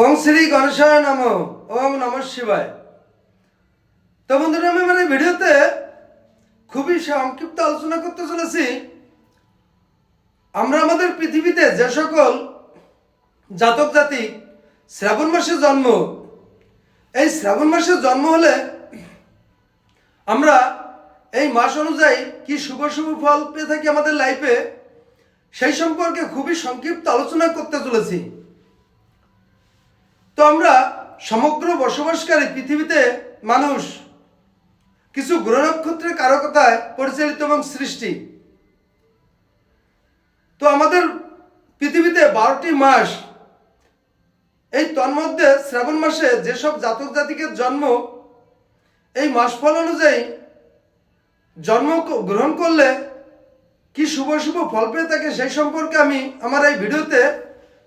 ওং শ্রী গণেশায় নমঃ। ওং নমঃ শিবায়। তো বন্ধুরা, আমি আমার এই ভিডিওতে খুবই সংক্ষিপ্ত আলোচনা করতে চলেছি আমরা আমাদের পৃথিবীতে যে সকল জাতক জাতি শ্রাবণ মাসে জন্ম, এই শ্রাবণ মাসে জন্ম হলে আমরা এই মাস অনুযায়ী কি শুভ শুভ ফল পেয়ে থাকি আমাদের লাইফে, সেই সম্পর্কে খুবই সংক্ষিপ্ত আলোচনা করতে চলেছি। তো আমরা সমগ্র বসবাসকারী পৃথিবীতে মানুষ কিছু গ্রহ নক্ষত্রের কারকতায় পরিচালিত এবং সৃষ্টি। তো আমাদের পৃথিবীতে 12টি মাস, এই তন্মধ্যে শ্রাবণ মাসে যেসব জাতক জাতিকের জন্ম এই মাস ফল অনুযায়ী জন্ম গ্রহণ করলে কি শুভ শুভ ফল পেয়ে থাকে, সেই সম্পর্কে আমি আমার এই ভিডিওতে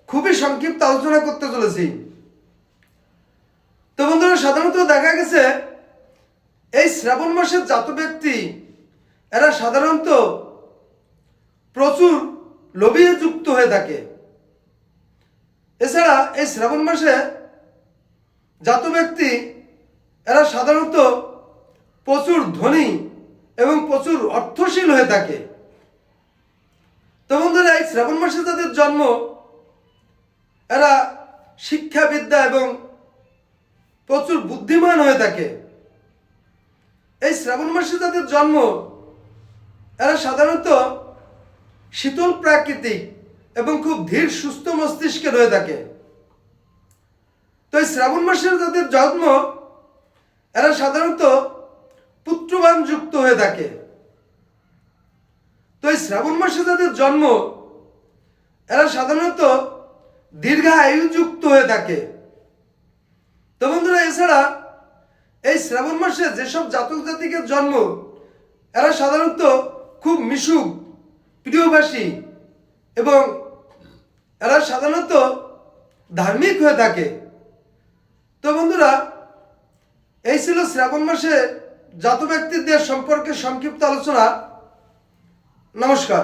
খুবই সংক্ষিপ্ত আলোচনা করতে চলেছি। তো বন্ধুরা, সাধারণত দেখা গেছে এই শ্রাবণ মাসের জাত ব্যক্তি এরা সাধারণত প্রচুর লোভে যুক্ত হয়ে থাকে। এছাড়া এই শ্রাবণ মাসে জাত ব্যক্তি এরা সাধারণত প্রচুর ধনী এবং প্রচুর অর্থশীল হয়ে থাকে। তো বন্ধুরা, এই শ্রাবণ মাসে যাদের জন্ম এরা শিক্ষা বিদ্যা এবং প্রচুর বুদ্ধিমান হয়ে থাকে। এই শ্রাবণ মাসে যাদের জন্ম এরা সাধারণত শীতল প্রাকৃতিক এবং খুব ধীর সুস্থ মস্তিষ্কের হয়ে থাকে। তো এই শ্রাবণ মাসের যাদের জন্ম এরা সাধারণত পুত্রবান যুক্ত হয়ে থাকে। তো এই শ্রাবণ মাসে যাদের জন্ম এরা সাধারণত দীর্ঘায়ু যুক্ত হয়ে থাকে। তো বন্ধুরা, এছাড়া এই শ্রাবণ মাসে যেসব জাতক জাতিকের জন্ম এরা সাধারণত খুব মিশুক, প্রিয়ভাষী এবং এরা সাধারণত ধার্মিক হয়ে থাকে। তো বন্ধুরা, এই ছিল শ্রাবণ মাসে জাত ব্যক্তিদের সম্পর্কে সংক্ষিপ্ত আলোচনা। নমস্কার।